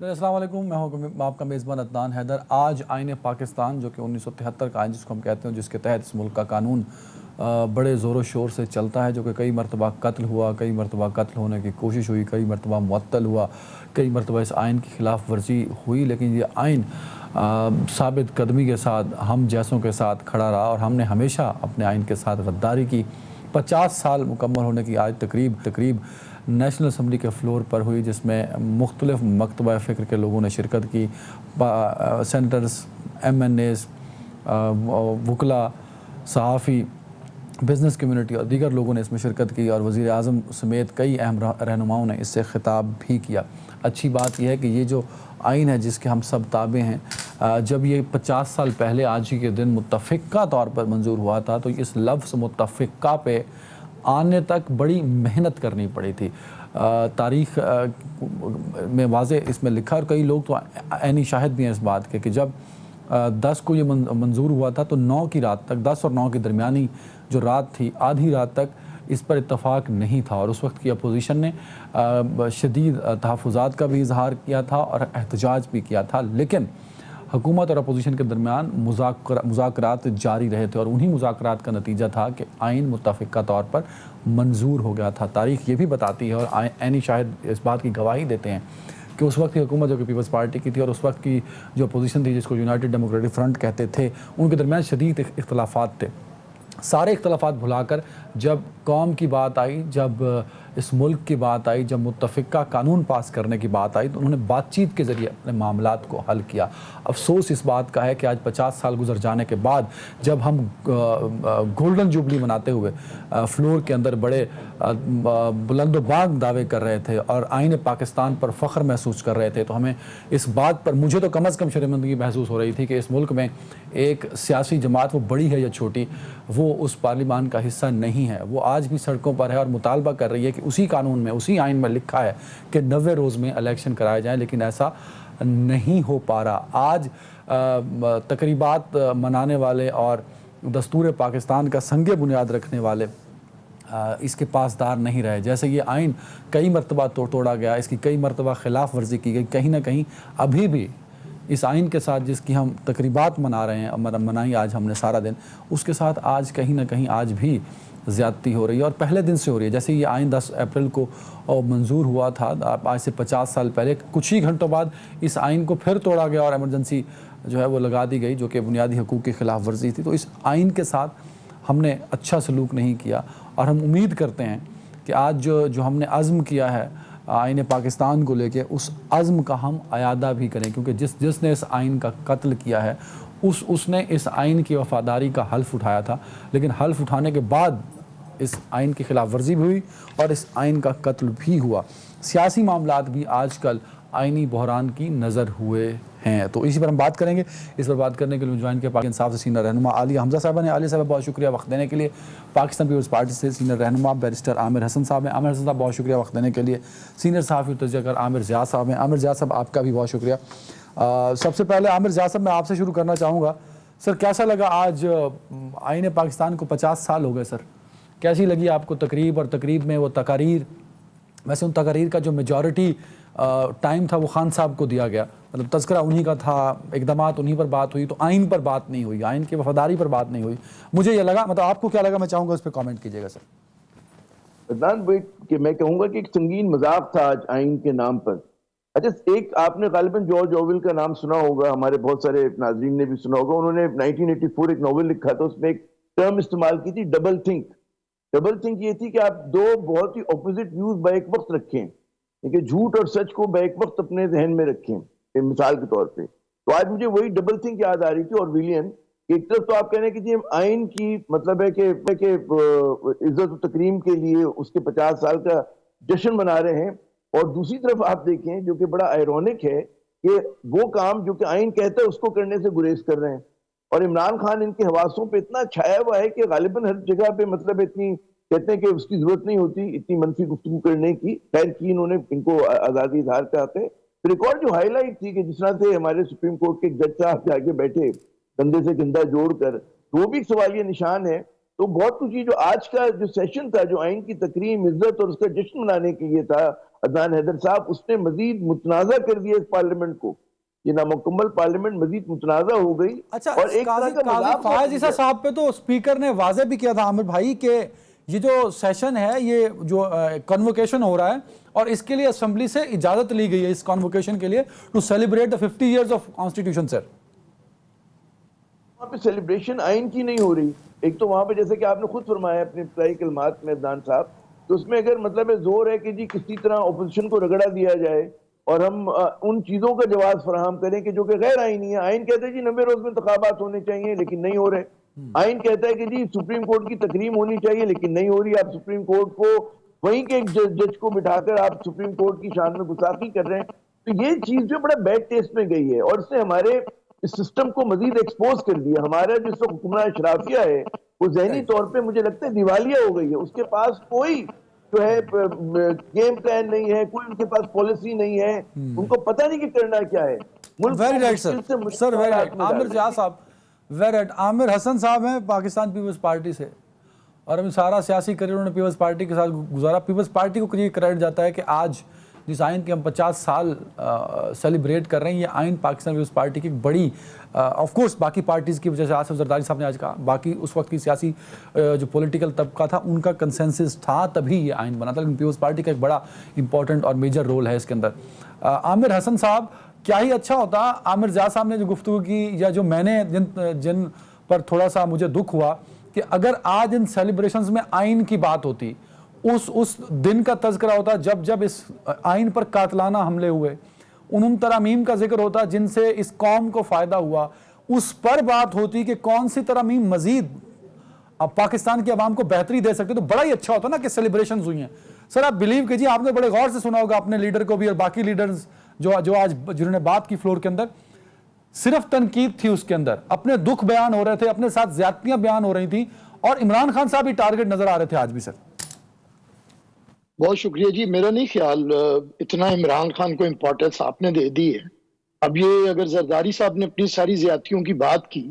अस्सलाम वालेकुम, मैं हूं आपका मेज़बान अदनान हैदर। आज आईन पाकिस्तान जो कि 1973 का आइन जिसको हम कहते हैं, जिसके तहत इस मुल्क का कानून बड़े ज़ोर शोर से चलता है, जो कि कई मरतबा कत्ल हुआ, कई मरतबा कत्ल होने की कोशिश हुई, कई मरतबा मुअत्तल हुआ, कई मरतबा इस आइन की खिलाफ वर्जी हुई, लेकिन ये आइन साबित कदमी के साथ हम जैसों के साथ खड़ा रहा और हमने हमेशा अपने आइन के साथ गद्दारी की। 50 साल मुकम्मल होने की आज तकरीब नेशनल असम्बली के फ्लोर पर हुई, जिसमें मुख्तलिफ मकतबा फ़िक्र के लोगों ने शिरकत की। सेनेटर्स, MNAs, वकला, सहाफ़ी, बिज़नेस कम्युनिटी और दीगर लोगों ने इसमें शिरकत की और वज़ीर आज़म समेत कई अहम रहनुमाओं ने इससे ख़िताब भी किया। अच्छी बात यह है कि ये जो आइन है जिसके हम सब ताबे हैं, जब ये 50 साल पहले आज ही के दिन मुत्तफ़िक़ा तौर पर मंजूर हुआ था, तो इस लफ्ज़ मुत्तफ़िक़ा पे आने तक बड़ी मेहनत करनी पड़ी थी। तारीख़ में वाज़े इसमें लिखा, और कई लोग तो ऐनी शाहिद भी हैं इस बात के कि जब 10 को ये मंजूर हुआ था तो 9 की रात तक, 10 और 9 की दरमियानी जो रात थी, आधी रात तक इस पर इत्तफ़ाक़ नहीं था और उस वक्त की अपोजिशन ने शदीद तहफ़्फ़ुज़ात का भी इज़हार किया था और एहतजाज भी किया था, लेकिन हुकूमत और अपोजिशन के दरमियान मुज़ाकरात जारी रहे थे और उन्हीं मुज़ाकरात का नतीजा था कि आइन मुत्तफ़िक़ा तौर पर मंजूर हो गया था। तारीख़ ये भी बताती है और ऐनी शाहिद इस बात की गवाही देते हैं कि उस वक्त की हुकूमत जो कि पीपल्स पार्टी की थी और उस वक्त की जो अपोजिशन थी जिसको यूनाइटेड डेमोक्रेटिक फ्रंट कहते थे, उनके दरमियान शदीद इख्तलाफात थे। सारे इख्तलाफात भुलाकर जब कौम की बात आई, जब इस मुल्क की बात आई, जब मुत्तफ़िक़ा कानून पास करने की बात आई, तो उन्होंने बातचीत के ज़रिए अपने मामलात को हल किया। अफ़सोस इस बात का है कि आज 50 साल गुजर जाने के बाद जब हम गोल्डन जुबली मनाते हुए फ्लोर के अंदर बड़े बुलंदोबाग दावे कर रहे थे और आइन पाकिस्तान पर फ़ख्र महसूस कर रहे थे, तो हमें इस बात पर, मुझे तो कम अज़ कम शर्मिंदगी महसूस हो रही थी कि इस मुल्क में एक सियासी जमात, वो बड़ी है या छोटी, वो उस पार्लिमान का हिस्सा नहीं है। वो आज भी सड़कों पर है और मुतालबा कर रही है कि उसी कानून में, उसी आइन में लिखा है कि 90 रोज़ में इलेक्शन कराए जाएं, लेकिन ऐसा नहीं हो पा रहा। आज तकरीबात मनाने वाले और दस्तूर पाकिस्तान का संगे बुनियाद रखने वाले इसके पासदार नहीं रहे। जैसे ये आइन कई मरतबा तोड़ा गया, इसकी कई मरतबा खिलाफ वर्जी की गई, कहीं ना कहीं अभी भी इस आइन के साथ जिसकी हम तकरीबात मना रहे हैं, मनाई आज हमने सारा दिन, उसके साथ आज कहीं ना कहीं आज भी ज़्यादती हो रही है और पहले दिन से हो रही है। जैसे ये आइन 10 अप्रैल को मंजूर हुआ था, आज से 50 साल पहले, कुछ ही घंटों बाद इस आइन को फिर तोड़ा गया और एमरजेंसी जो है वो लगा दी गई, जो कि बुनियादी हकूक़ की खिलाफ वर्जी थी। तो इस आइन के साथ हमने अच्छा सलूक नहीं किया और हम उम्मीद करते हैं कि आज जो हमने अज़्म किया है आइन पाकिस्तान को लेके, उस अज़्म का हम अयादा भी करें, क्योंकि जिसने इस आइन का कत्ल किया है उसने इस आइन की वफ़ादारी का हल्फ़ उठाया था, लेकिन हल्फ़ उठाने के बाद इस आइन की खिलाफ वर्जी भी हुई और इस आइन का कत्ल भी हुआ। सियासी मामलात भी आजकल आइनी बहरान की नज़र हुए हैं, तो इसी पर हम बात करेंगे। इस पर बात करने के लिए ज्वाइन किया पाकिस्तान इंसाफ से सीनियर रहनुमा आलिया हमजा साहबा ने। आलिया साहब बहुत शुक्रिया वक्त देने के लिए। पाकिस्तान पीपल्स पार्टी से सीनियर रहनुमा बैरिस्टर आमिर हसन साहब हैं। आमिर हसन साहब बहुत शुक्रिया वक्त देने के लिए। सीनियर सहाफ़ी तजज़ियाकार आमिर ज़िया साहब हैं। आमिर ज़िया साहब आपका भी बहुत शुक्रिया। सबसे पहले आमिर ज़िया साहब, मैं आपसे शुरू करना चाहूँगा। सर, कैसा लगा आज आइन पाकिस्तान को 50 साल हो गए सर, कैसी लगी आपको तकरीब? और तकरीब में वो तकारीर, वैसे उन तकारीर का जो मेजॉरिटी टाइम था वो खान साहब को दिया गया, मतलब तज़किरा उन्हीं का था, इक़दामात उन्हीं पर बात हुई, तो आइन पर बात नहीं हुई, आइन की वफादारी पर बात नहीं हुई। मुझे ये लगा, मतलब आपको क्या लगा, मैं चाहूँगा उस पर कमेंट कीजिएगा सर। अदनान भाई, कि मैं कहूँगा कि एक संगीन मजाक था आज आइन के नाम पर। अच्छा, एक आपने गालिबन जॉर्ज ऑरवेल का नाम सुना होगा, हमारे बहुत सारे नाज़रीन ने भी सुना होगा। उन्होंने 1984 एक नॉवेल लिखा था, उसमें एक टर्म इस्तेमाल की थी, डबल थिंक। डबल थिंक ये थी कि आप दो बहुत ही ऑपोजिट व्यूज बैक वक्त रखें, कि झूठ और सच को बैक वक्त अपने जहन में रखें, मिसाल के तौर पे। तो आज मुझे वही डबल थिंक याद आ रही थी। और विलियन, एक तरफ तो आप कह रहे हैं कि जी आइन की मतलब है कि इज्जत तकरीम के लिए उसके 50 साल का जश्न मना रहे हैं, और दूसरी तरफ आप देखें, जो कि बड़ा आयरॉनिक है, कि वो काम जो कि आइन कहता है उसको करने से गुरेज कर रहे हैं। और इमरान खान इनके हवासों पे इतना छाया हुआ है कि गालिबन हर जगह पे मतलब इतनी कहते हैं कि उसकी जरूरत नहीं होती इतनी मनफी गुफ्तगू करने की। खैर की इन्होंने, इनको आजादी इजहार चाहते। फिर एक और जो हाईलाइट थी कि जिस तरह से हमारे सुप्रीम कोर्ट के जज साहब जाके बैठे कंधे से कंधा जोड़कर, तो वो भी एक सवालिया निशान है। तो बहुत कुछ जो आज का जो सेशन था, जो आइन की तकरीम, इज्जत और उसका जश्न मनाने के लिए था, अदनान हैदर साहब, उसने मजीद मुतनाज़ा कर दिया इस पार्लियामेंट को। ये नामुकम्मल पार्लियामेंट मजीद मुतनाज़ा हो गई अच्छा, और एक तरह का काजी मजाक फायज ईसा साहब पे तो स्पीकर ने वाजे भी किया था आमिर भाई के ये जो सेशन है, ये जो कन्वोकेशन हो रहा है और इसके लिए असेंबली से इजाजत ली गई है इस कन्वोकेशन के लिए to celebrate the 50 years of constitution. Sir वहाँ पे सेलिब्रेशन आइन की नहीं हो रही। एक तो वहाँ पे जैसे कि आपने खुद फरमाया अपनी इब्तिदाई कलमात में अदनान साहब, तो उसमें अगर मतलब जोर है कि जी किसी तरह अपोजिशन को रगड़ा दिया जाए और हम उन चीजों का जवाब फराहम करें कि जो कि गैर आईनी है। आइन कहते हैं जी 90 रोज में इंतखाबात होने चाहिए, लेकिन नहीं हो रहे। आइन कहता है कि जी सुप्रीम कोर्ट की तकरीम होनी चाहिए, लेकिन नहीं हो रही। आप सुप्रीम कोर्ट को वहीं के एक जज को बिठाकर आप सुप्रीम कोर्ट की शान में गुस्ताखी कर रहे हैं। तो ये चीज जो बड़ा बैड टेस्ट में गई है और इसने हमारे इस सिस्टम को मजीद एक्सपोज कर दिया। हमारा जिस वक्त हुक्मरान अशराफिया है वो जहनी तौर पे मुझे लगता है दिवालिया हो गई है। उसके पास कोई जो है गेम प्लान नहीं है, कोई उनके पास पॉलिसी नहीं है, उनको पता नहीं कि करना क्या है। Very right sir, very right Aamir Zia साहब, वेरी राइट। आमिर हसन साहब हैं पाकिस्तान पीपल्स पार्टी से और अभी सारा सियासी करियर उन्होंने पीपल्स पार्टी के साथ गुजारा। पीपल्स पार्टी को ये क्रेडिट जाता है कि आज जिस आइन के हम 50 साल सेलिब्रेट कर रहे हैं, ये आइन पाकिस्तान पीपल्स पार्टी की बड़ी ऑफ कोर्स बाकी पार्टीज़ की वजह से आसिफ जरदारी साहब ने आज कहा, बाकी उस वक्त की सियासी जो पॉलिटिकल तबका था उनका कंसेंसस था, तभी ये आइन बना था। लेकिन पीपल्स पार्टी का एक बड़ा इंपॉर्टेंट और मेजर रोल है इसके अंदर। आमिर हसन साहब, क्या ही अच्छा होता आमिर जिया साहब ने जो गुफ्तगू की या जो मैंने जिन पर थोड़ा सा मुझे दुख हुआ कि अगर आज इन सेलिब्रेशंस में आइन की बात होती, उस दिन का तज़किरा होता जब जब इस आइन पर कातलाना हमले हुए, उन तरामीम का जिक्र होता जिनसे इस कौम को फ़ायदा हुआ, उस पर बात होती कि कौन सी तरामीम मज़ीद अब पाकिस्तान की आवाम को बेहतरी दे सकते, तो बड़ा ही अच्छा होता ना कि सेलिब्रेशंस हुई हैं। सर आप बिलीव कीजिए, आपने बड़े गौर से सुना होगा अपने लीडर को भी और बाकी लीडर्स जो आज जिन्होंने बात की फ्लोर के अंदर, सिर्फ तनकीद थी उसके अंदर, अपने दुख बयान हो रहे थे, अपने साथ ज्यादतियां बयान हो रही थी और इमरान खान साहब भी टारगेट नजर आ रहे थे आज भी। सर बहुत शुक्रिया जी। मेरा नहीं ख्याल इतना इमरान खान को इम्पोर्टेंस आपने दे दी है। अब ये अगर जरदारी साहब ने अपनी सारी ज्यादतियों की बात की,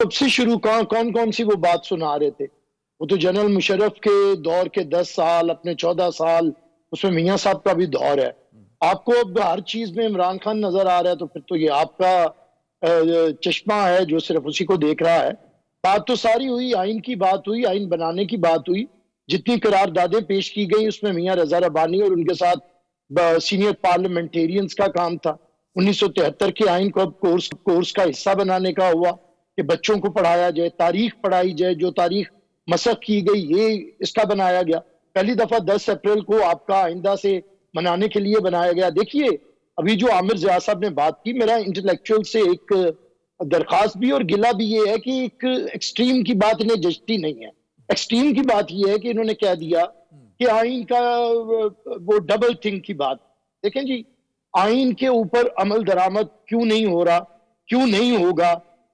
तब से शुरू कौन कौन सी वो बात सुना रहे थे। वो तो जनरल मुशर्रफ के दौर के 10 साल, अपने 14 साल, उसमें मियाँ साहब का भी दौर है। आपको अब हर चीज में इमरान खान नजर आ रहा है, तो फिर तो ये आपका चश्मा है जो सिर्फ उसी को देख रहा है। बात तो सारी हुई, आइन की बात हुई, आइन बनाने की बात हुई, जितनी करारदादें पेश की गई उसमें मियाँ रजा रब्बानी और उनके साथ सीनियर पार्लियामेंटेरियंस का काम था। 1973 के आइन को अब कोर्स का हिस्सा बनाने का हुआ कि बच्चों को पढ़ाया जाए, तारीख पढ़ाई जाए, जो तारीख मसख की गई ये इसका बनाया गया। पहली दफा 10 अप्रैल को आपका आइंदा से मनाने के लिए बनाया गया। देखिए अभी जो आमिर जिया साहब ने बात की, मेरा इंटेलेक्चुअल से एक दरखास्त भी और गिला भी ये है कि एक एक्सट्रीम की बात इन्हें जचती नहीं है। एक्सट्रीम की बात यह है कि इन्होंने कह दिया कि आइन का वो डबल थिंग की बात। देखें जी, आइन के ऊपर अमल दरामद क्यों नहीं हो रहा, क्यों नहीं होगा,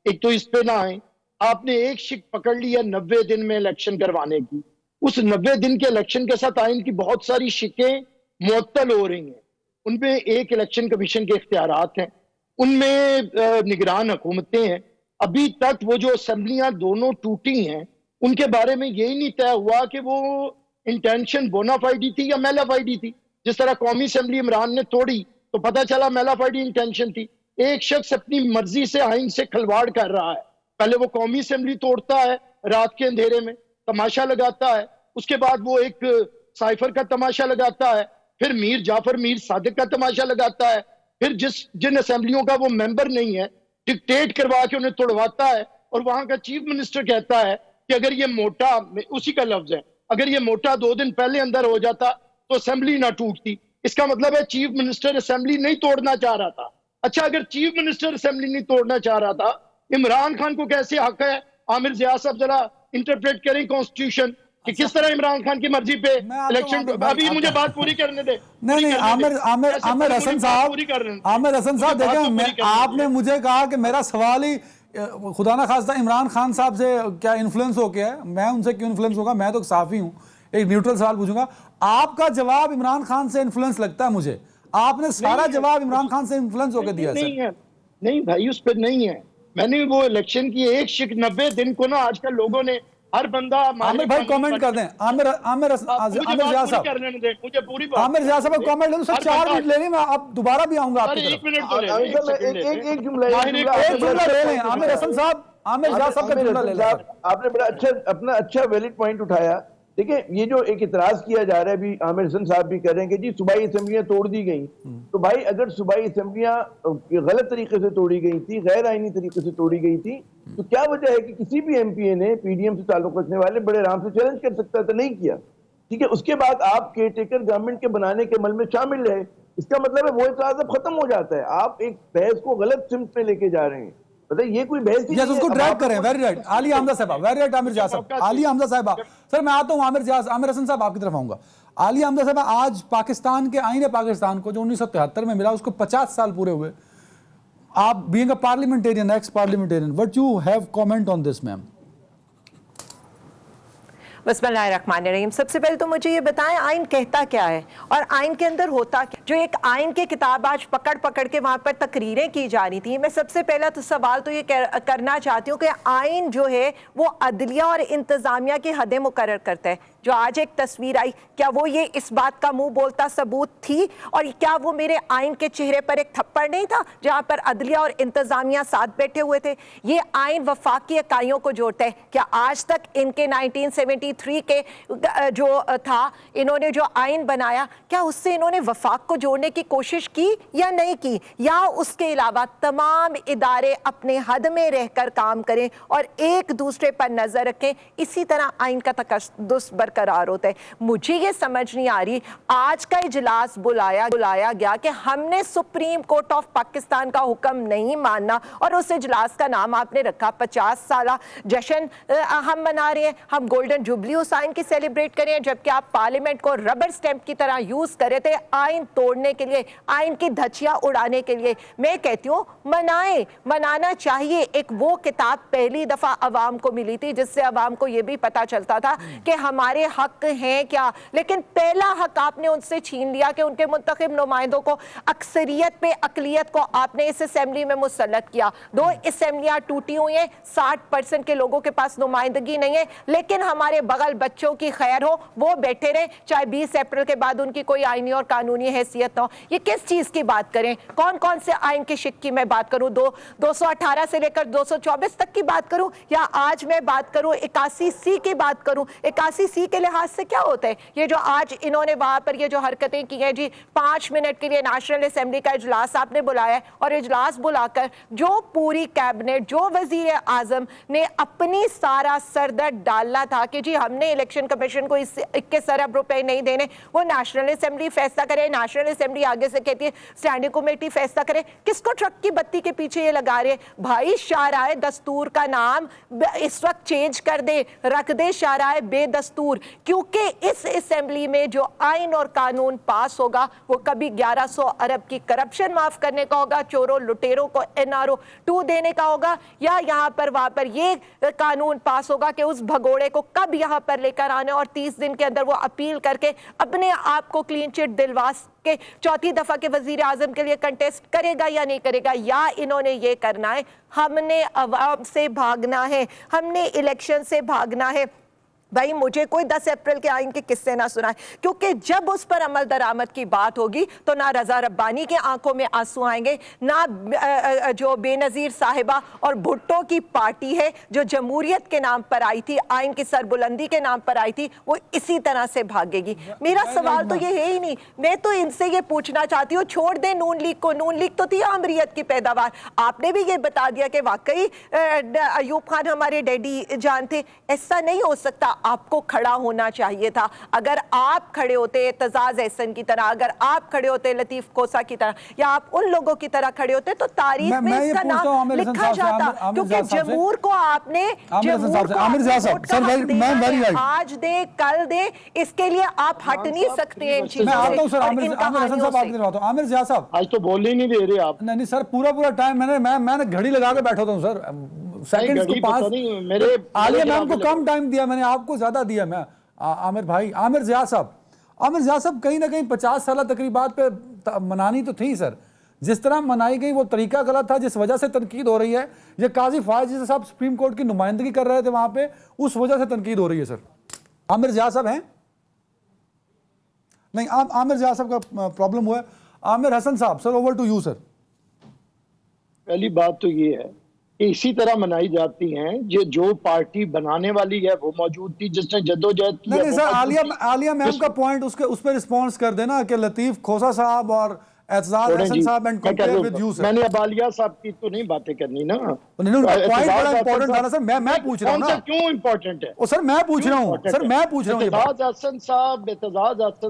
एक तो इस पे ना आए। आपने एक शिक पकड़ लिया 90 दिन में इलेक्शन करवाने की, उस 90 दिन के इलेक्शन के साथ आइन की बहुत सारी शिकें मुअत्तल हो रही हैं। उनमें एक इलेक्शन कमीशन के इख्तियारात हैं, उनमें निगरान हुकूमतें हैं। अभी तक वो जो असेंबलियां दोनों टूटी हैं उनके बारे में यही नहीं तय हुआ कि वो इंटेंशन बोनाफाइडी थी या मेलाफाइडी थी। जिस तरह कौमी असेंबली इमरान ने तोड़ी तो पता चला मेलाफाइडी इंटेंशन थी। एक शख्स अपनी मर्जी से आइन से खिलवाड़ कर रहा है। पहले वो कौमी असेंबली तोड़ता है रात के अंधेरे में, तमाशा लगाता है, उसके बाद वो एक साइफर का तमाशा लगाता है, फिर मीर जाफर मीर सादिक का तमाशा लगाता है, फिर जिन असेंबलियों का वो मेंबर नहीं है डिक्टेट करवा के उन्हें तोड़वाता है। और वहां का चीफ मिनिस्टर कहता है कि अगर ये मोटा, उसी का लफ्ज है, अगर ये मोटा 2 दिन पहले अंदर हो जाता तो असेंबली ना टूटती। इसका मतलब है चीफ मिनिस्टर असेंबली नहीं तोड़ना चाह रहा था। अच्छा, अगर चीफ मिनिस्टर असेंबली नहीं तोड़ना चाह रहा था, इमरान खान को कैसे हक है? आमिर जिया साहब जरा इंटरप्रेट करें कॉन्स्टिट्यूशन कि किस तरह इमरान खान की मर्जी पे इलेक्शन। अभी मुझे बात पूरी करने दे। नहीं आमिर हसन साहब देखें, आपने मुझे कहा कि मेरा सवाल ही खुदा ना खास्ता इमरान खान साहब से क्या इन्फ्लुएंस हो गया है, मैं उनसे क्यों इन्फ्लुएंस होगा? मैं तो साफी हूं, एक न्यूट्रल सवाल पूछूंगा। आपका जवाब इमरान खान से इन्फ्लुएंस लगता है मुझे। आपने सारा जवाब इमरान खान से इन्फ्लुएंस होकर दिया है। नहीं भाई, उस पर नहीं है। मैंने वो इलेक्शन की एक शिक 90 दिन को ना आजकल लोगों ने हर बंदा आमिर भाई कमेंट कर दें। आमिर आमिर आमिर जिया साहब, कर लेने दें, मुझे पूरी बात आमिर जिया साहब कमेंट ले लो सर, 4 मिनट ले लें, मैं अब दोबारा भी आऊंगा आपकी तरफ। 1 मिनट तो ले लें, एक जुमला एक जुमला ले लें आमिर हसन साहब, आमिर जिया साहब का जुमला ले लें सर। आपने बड़ा अच्छा वैलिड पॉइंट उठाया। देखिए, ये जो एक इतराज किया जा रहा है, अभी आमिर हसन साहब भी कह रहे हैं कि जी सूबाई असेंबलियां तोड़ दी गई। तो भाई, अगर सूबाई असेंबलियां गलत तरीके से तोड़ी गई थी, गैर आईनी तरीके से तोड़ी गई थी, तो क्या वजह है कि किसी भी एमपीए ने पीडीएम से ताल्लुक रखने वाले बड़े आराम से चैलेंज कर सकता था? नहीं किया। ठीक है, उसके बाद आप केयर टेकर गवर्नमेंट के बनाने के अमल में शामिल रहे, इसका मतलब है वो इतराज अब खत्म हो जाता है। आप एक बहस को गलत सिमत में लेके जा रहे हैं। बताइए, ये कोई बहस नहीं है। उसको ड्रैग करें। वेरी राइट आली हमजा साहब, वेरी राइट आमिर जिया साहब, आली हमजा साहब। सर मैं आता हूं आमिर हसन साहब आपकी तरफ आऊंगा। आली हमजा साहब, आज पाकिस्तान के आईने पाकिस्तान को जो 1973 में मिला, उसको 50 साल पूरे हुए। आप being a parliamentarian, x parliamentarian, what you have comment on this ma'am? बिस्मिल्लाहिर्रहमानिर्रहीम। सबसे पहले तो मुझे ये बताएं आइन कहता क्या है और आइन के अंदर होता क्या? जो एक आइन की किताब आज पकड़ पकड़ के वहां पर तकरीरें की जा रही थी, मैं सबसे पहला तो सवाल तो ये करना चाहती हूँ कि आइन जो है वो अदलिया और इंतजामिया की हदें मुकर्रर करता है। जो आज एक तस्वीर आई, क्या वो ये इस बात का मुंह बोलता सबूत थी? और क्या वो मेरे आइन के चेहरे पर एक थप्पड़ नहीं था जहां पर अदलिया और इंतजामिया साथ बैठे हुए थे? ये आइन वफाकी इकाइयों को जोड़ता है। क्या आज तक इनके 1973 के जो था, इन्होंने जो आइन बनाया, क्या उससे इन्होंने वफाक को जोड़ने की कोशिश की या नहीं की? या उसके अलावा तमाम इदारे अपने हद में रहकर काम करें और एक दूसरे पर नजर रखें, इसी तरह आइन का तकद्दुस बरकरार होता है। मुझे ये समझ नहीं आ रही, आज का इजलास बुलाया गया कि हमने सुप्रीम कोर्ट ऑफ पाकिस्तान का हुक्म नहीं मानना, और उस इजलास का नाम आपने रखा 50 साला जश्न हम मना रहे हैं, हम गोल्डन जुबली उस आइन की सेलिब्रेट करें, जबकि आप पार्लियामेंट को रबर स्टैंप की तरह यूज करे थे आइन तोड़ने के लिए, आइन की धज्जियां उड़ाने के लिए। मैं कहती हूँ मनाना चाहिए। एक वो किताब पहली दफा अवाम को मिली थी जिससे अवाम को यह भी पता चलता था कि हमारे हक हैं क्या, लेकिन पहला हक आपने उनसे छीन लिया कि उनके मुंतखब नुमाइंदों को, अक्सरियत पे अकलियत को आपने इस असेंबली में मुसल्लत किया। 2 असेंबलियां टूटी हुई हैं, 60% के लोगों के पास नुमाइंदगी नहीं है, लेकिन हमारे बगल बच्चों की खैर हो, वो बैठे रहे, चाहे 20 अप्रैल के बाद उनकी कोई आईनी और कानूनी हैसियत ना हो। ये किस चीज की बात करें? कौन कौन से आइन के शिक की मैं बात करूं? 218 से लेकर 224 तक की बात करूं, या आज मैं बात करूं 81C की बात करूं? 81C के लिहाज से क्या होता है? ये जो आज इन्होंने वहां पर ये जो हरकतें की हैं जी, 5 मिनट के लिए नेशनल असेंबली का इजलास आपने बुलाया है, और इजलास बुलाकर जो पूरी कैबिनेट, जो वजीर आजम ने अपनी सारा सरदर्द डालना था कि जी हमने इलेक्शन कमीशन को 21 अरब रुपए नहीं देने, वो नेशनल असेंबली फैसला करे। नेशनल असेंबली आगे से कहती है स्टैंडिंग कमेटी फैसला करे। किसको ट्रक की बत्ती के पीछे ये लगा रहे? भाई, शाराए दस्तूर का नाम इस वक्त चेंज कर दे, रख दे शाराए बेदस्तूर, क्योंकि इस असेंबली में जो आइन और कानून पास होगा वो कभी 1100 अरब की करप्शन माफ करने का होगा, चोरों लुटेरों को NRO 2 देने का होगा, या यहाँ पर वहां पर ये कानून पास होगा कि उस भगोड़े को कब यहाँ पर लेकर आने और 30 दिन के अंदर वो अपील करके अपने आप को क्लीन चिट दिलवा के चौथी दफा के वजीर आजम के लिए कंटेस्ट करेगा या नहीं करेगा? या इन्होंने ये करना है, हमने अवाम से भागना है, हमने इलेक्शन से भागना है? भाई, मुझे कोई 10 अप्रैल के आइन के किस्से ना सुनाए, क्योंकि जब उस पर अमल दरामद की बात होगी तो ना रजा रब्बानी की आंखों में आंसू आएंगे, ना जो बेनजीर साहिबा और भुट्टो की पार्टी है जो जमहूरियत के नाम पर आई थी, आइन की सरबुलंदी के नाम पर आई थी, वो इसी तरह से भागेगी। मेरा सवाल तो ये है ही नहीं। मैं तो इनसे ये पूछना चाहती हूँ, छोड़ दे नून लीग को। नून लीग तो थी आमरीयत की पैदावार। आपने भी ये बता दिया कि वाकई अयूब खान हमारे डैडी जान थे। ऐसा नहीं हो सकता, आपको खड़ा होना चाहिए था। अगर आप खड़े होते एतजाज एहसन की तरह, अगर आप खड़े होते लतीफ कोसा की तरह, या आप उन लोगों की तरह खड़े होते, तो तारीख में इसका नाम लिखा जाता, क्योंकि जमहूर को आपने आज दे कल दे, इसके लिए आप हट नहीं सकते हैं इन चीजों से। आमिर जिया साहब, आज तो बोल ही नहीं दे रहे आप। नहीं सर, पूरा टाइम मैंने घड़ी लगा के बैठा था सर, सेकंड्स को 5। मेरे आलिया मैम को कम टाइम दिया मैंने, आपको ज्यादा दिया मैं। आमिर भाई, आमिर जिया साहब कहीं ना कहीं 50 साल तकरीबात पे मनानी तो थी सर, जिस तरह मनाई गई वो तरीका गलत था, जिस वजह से तनकीद हो रही है। ये काजी फायज साहब सुप्रीम कोर्ट की नुमाइंदगी कर रहे थे वहां पे, उस वजह से तनकीद हो रही है। सर आमिर जिया साहब हैं? नहीं, आमिर जिया साहब का प्रॉब्लम हुआ है। आमिर हसन साहब, sir over to you. Sir पहली बात तो ये है कि इसी तरह मनाई जाती हैं, ये जो पार्टी बनाने वाली है वो मौजूद थी, जिसने जद्दोजहद की। नहीं सर, आलिया मैम का पॉइंट उस पर रिस्पॉन्स कर देना कि लतीफ खोसा साहब और एतजाज हसन साहब and compare with you. Sir मैंने अब आलिया साहब की तो नहीं बातें करनी ना। पॉइंट बड़ा इंपॉर्टेंट था ना सर, मैं पूछ रहा हूं ना। क्यों इंपॉर्टेंट है? ओ सर मैं पूछ रहा हूं, सर मैं पूछ रहा हूं। एतजाज हसन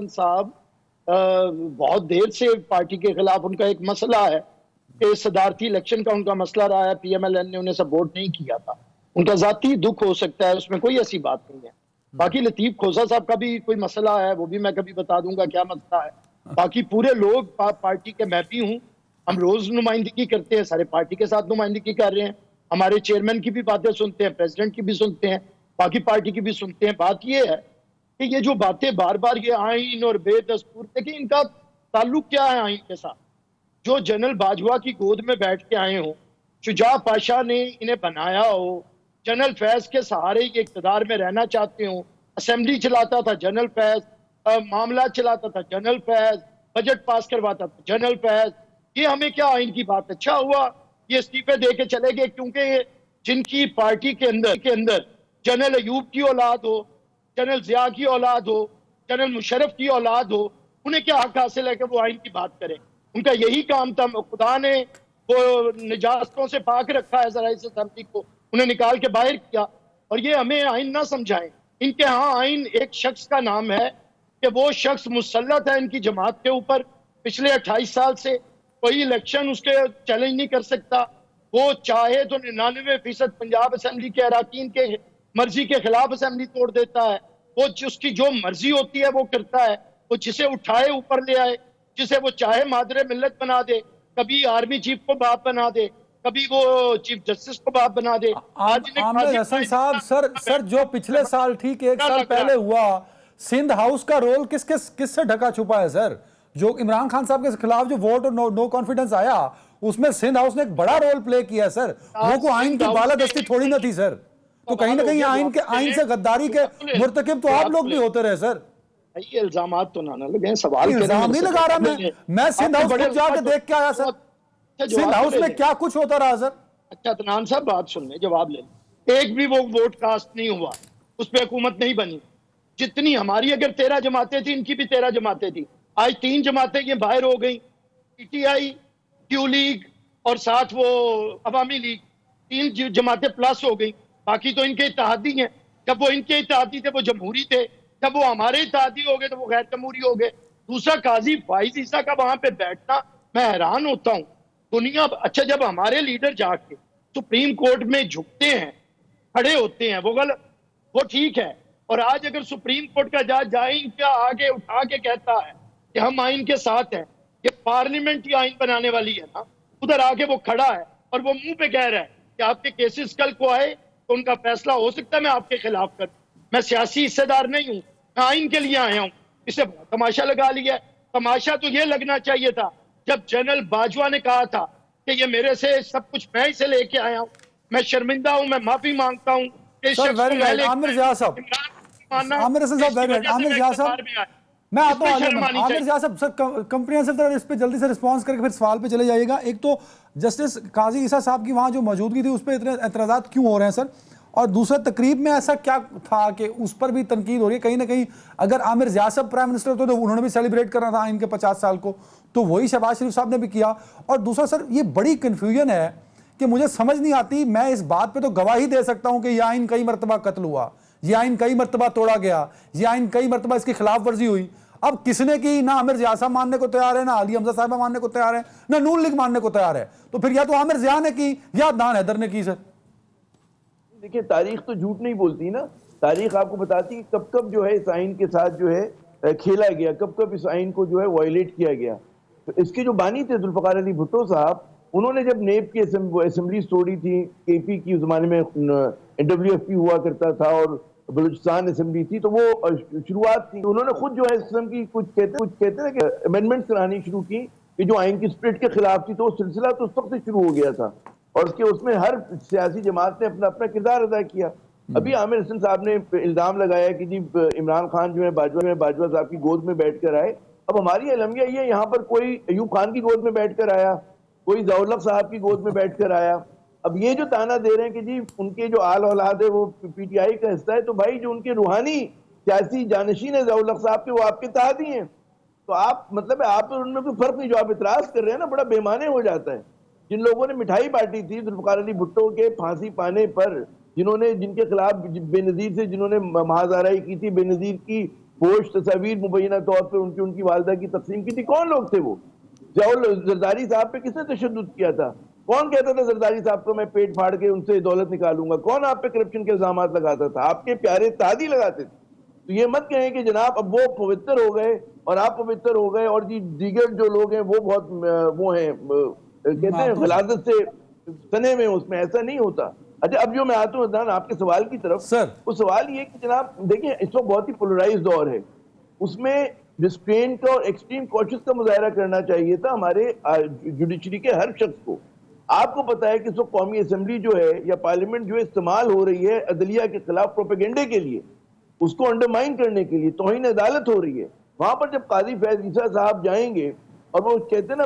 साहब बहुत देर से पार्टी के खिलाफ, उनका एक मसला है कि सदारती इलेक्शन का उनका मसला रहा है, पीएमएलएन ने उन्हें सपोर्ट नहीं किया था। उनका जाती दुख हो सकता है, उसमें कोई ऐसी बात नहीं है। बाकी लतीफ खोसा साहब का भी कोई मसला है, वो भी मैं कभी बता दूंगा क्या मसला है। बाकी पूरे लोग पार्टी के, मैं भी हूँ, हम रोज नुमाइंदगी करते हैं, सारे पार्टी के साथ नुमाइंदगी कर रहे हैं। हमारे चेयरमैन की भी बातें सुनते हैं, प्रेसिडेंट की भी सुनते हैं, बाकी पार्टी की भी सुनते हैं। बात ये है कि ये जो बातें बार बार ये आइन और बेदस्तूर, देखिए इनका ताल्लुक क्या है आइन के साथ? जो जनरल बाजवा की गोद में बैठ के आए हो, शुजा पाशा ने इन्हें बनाया हो, जनरल फैज के सहारे ये इक़्तिदार में रहना चाहते हो, असेंबली चलाता था जनरल फैज, मामला चलाता था जनरल फैज, बजट पास करवाता था जनरल फैज। ये हमें क्या आइन की बात? अच्छा हुआ ये इस्तीफे दे के चले गए, क्योंकि जिनकी पार्टी के अंदर जनरल अयूब की औलाद हो, जनरल जिया की औलाद हो, जनरल मुशर्रफ की औलाद हो, उन्हें क्या हक हासिल है कि वो आइन की बात करें? उनका यही काम था। खुदा ने वो निजास्तों से पाक रखा है जरा इस असेंबली को, उन्हें निकाल के बाहर किया। और ये हमें आइन ना समझाएं। इनके यहाँ आइन एक शख्स का नाम है कि वो शख्स मुसल्लत है इनकी जमात के ऊपर। पिछले 28 साल से कोई इलेक्शन उसके चैलेंज नहीं कर सकता। वो चाहे तो 99% पंजाब असेंबली के अराकीन के मर्जी के खिलाफ असेंबली तोड़ देता है। वो उसकी जो मर्जी होती है वो करता है। वो जिसे उठाए ऊपर ले आए, जिसे वो चाहे मादरे मिल्लत बना दे, कभी आर्मी चीफ को बाप बना दे, कभी वो चीफ जस्टिस को बाप बना दे। आमिर हसन साहब, सर जो पिछले साल ठीक 1 साल पहले हुआ, सिंध हाउस का रोल किससे ढका छुपा है सर? जो इमरान खान साहब के खिलाफ जो वोट और नो कॉन्फिडेंस आया, उसमें सिंध हाउस ने एक बड़ा रोल प्ले किया सर। वो को आइन की बालादस्ती थोड़ी ना थी सर। तो कहीं ना कहीं आइन से गद्दारी के मुर्तकिब तो आप लोग भी होते रहे सर। ये इल्जामात तो ना लगे, सवाल इल्जाम नहीं लगा रहा मैं सिंध हाउस खुद जाके देख के आया सर। सिंध हाउस में क्या कुछ होता रहा सर? अच्छा अदनान साहब बात सुन ले, जवाब ले ले। एक भी वो वोट कास्ट नहीं हुआ, उस पर हुकूमत नहीं बनी। जितनी हमारी अगर 13 जमातें थी, इनकी भी 13 जमातें थी। आज 3 जमातें ये बाहर हो गई, पीटीआई, क्यू लीग और साथ वो अवामी लीग, 3 जमातें प्लस हो गई। बाकी तो इनके इत्तेहादी हैं। जब वो इनके इत्तेहादी थे वो जमहूरी थे, जब वो हमारे इत्तेहादी हो गए तो वो गैर जमहूरी हो गए। दूसरा काजी फाइज ईसा का वहां पे बैठना, मैं हैरान होता हूँ। दुनिया अच्छा, जब हमारे लीडर जाके सुप्रीम कोर्ट में झुकते हैं, खड़े होते हैं, वो गलत, वो ठीक है। और आज अगर सुप्रीम कोर्ट का जज जाए क्या आगे उठा के कहता है कि हम आइन के साथ हैं, ये पार्लियामेंट ही आइन बनाने वाली है ना, उधर आके वो खड़ा है और वो मुंह पे कह रहा है कि आपके केसेस कल को आए तो उनका फैसला हो सकता है मैं आपके खिलाफ कर। मैं सियासी हिस्सेदार नहीं हूं, मैं आइन के लिए आया हूं। इसे तमाशा लगा लिया। तमाशा तो ये लगना चाहिए था जब जनरल बाजवा ने कहा था कि ये मेरे से सब कुछ मैं इसे लेके आया हूं, मैं शर्मिंदा हूं, मैं माफी मांगता हूं। आमिर जिया साहब, आमिर हसन साहब, आमिर जिया साहब, मैं आता हूं। आमिर जिया साहब सर कंप्रिहेंसिव तरह इस पे जल्दी से रिस्पॉन्स करके फिर सवाल पे चले जाइएगा। एक तो जस्टिस काजी ईसा साहब की वहां जो मौजूदगी थी उस पर इतने एतराज़ात क्यों हो रहे हैं सर? और दूसरा तकरीब में ऐसा क्या था कि उस पर भी तनकीद हो रही है? कहीं ना कहीं अगर आमिर जिया साहब प्राइम मिनिस्टर तो उन्होंने भी सेलिब्रेट करना था इनके 50 साल को, तो वही शहबाज शरीफ साहब ने भी किया। और दूसरा सर ये बड़ी कन्फ्यूजन है कि मुझे समझ नहीं आती। मैं इस बात पे तो गवाही दे सकता हूं कि यह आइन कई मरतबा कत्ल हुआ, यह आइन कई मरतबा तोड़ा गया, यह आइन कई मरतबा इसकी खिलाफ वर्जी हुई। अब किसने की? ना आमिर जिया साहब मानने को तैयार है, ना अली हमजा साहब मानने को तैयार है, ना नून लीग मानने को तैयार है। तो फिर या तो आमिर जिया ने की या अदनान हैदर ने की सर। देखिए तारीख तो झूठ नहीं बोलती ना। तारीख आपको बताती है कब कब जो है इस आइन के साथ जो है खेला गया, कब कब इस आइन को जो है वायलेट किया गया। तो इसके जो बानी थे जुल्फ़िकार अली भुट्टो साहब, उन्होंने जब नेब की असेंबली तोड़ी थी, केपी की उस जमाने में NWFP हुआ करता था और बलूचिस्तान असेंबली थी, तो वो शुरुआत थी। उन्होंने खुद जो है इस किस्म की कुछ कहते हैं कि अमेंडमेंट्स करानी शुरू की कि जो आइन की स्प्रिट के खिलाफ थी, तो वो सिलसिला तो उस वक्त से शुरू हो गया था और उसमें हर सियासी जमात ने अपना अपना किरदार अदा किया। अभी आमिर हसन साहब ने इल्जाम लगाया कि जी इमरान खान जो है बाजवा साहब की गोद में बैठकर आए। अब हमारी अलमिया ये यहाँ पर कोई अयूब खान की गोद में बैठकर आया, कोई ज़िया-उल-हक साहब की गोद में बैठकर आया। अब ये जो ताना दे रहे हैं कि जी उनके जो आल औलाद है वो पीटीआई का हिस्सा है, तो भाई जो उनके रूहानी सियासी जानशीन है ज़िया-उल-हक साहब के, वो आपके तहत ही हैं। तो आप मतलब है आप और उनमें कोई फर्क नहीं। जो आप इतराज कर रहे हैं ना, बड़ा बेमाने हो जाता है। जिन लोगों ने मिठाई बांटी थी जुल्फ़िकार अली भुट्टो के फांसी पाने पर, जिनके खिलाफ बेनज़ीर से जिन्होंने महाज़ाराई की थी, बेनज़ीर की पोस्ट तस्वीर मुबैना तौर पर उनकी वालदा की तकसीम की थी, कौन लोग थे वो? जरदारी साहब पे किसने तशद्दुद किया था? कौन कहता था जरदारी साहब को मैं पेट फाड़ के उनसे दौलत निकालूंगा? कौन आप पे करप्शन के इल्जाम लगाता था? आपके प्यारे तादी लगाते थे। तो ये मत कहें कि जनाब अब वो पवित्र हो गए और आप पवित्र हो गए और जी दीगर जो लोग हैं वो बहुत वो हैं, कहते हैं गलाजत से सने में, उसमें ऐसा नहीं होता। अच्छा, अब जो मैं आता हूँ अदनान आपके सवाल की तरफ, सर वो सवाल ये कि जनाब देखिए इस वक्त बहुत ही पोलराइज दौर है, उसमें रिस्ट्रेंट और एक्सट्रीम कॉशियस का मुजाहरा करना चाहिए था हमारे जुडिशरी के हर शख्स को। आपको पता है कि इस वक्त कौमी असम्बली जो है या पार्लियामेंट जो इस्तेमाल हो रही है अदलिया के खिलाफ प्रोपेगेंडे के लिए, उसको अंडरमाइन करने के लिए, तौहीन अदालत हो रही है। वहां पर जब काजी फैज ईसा साहब जाएंगे और वो कहते हैं ना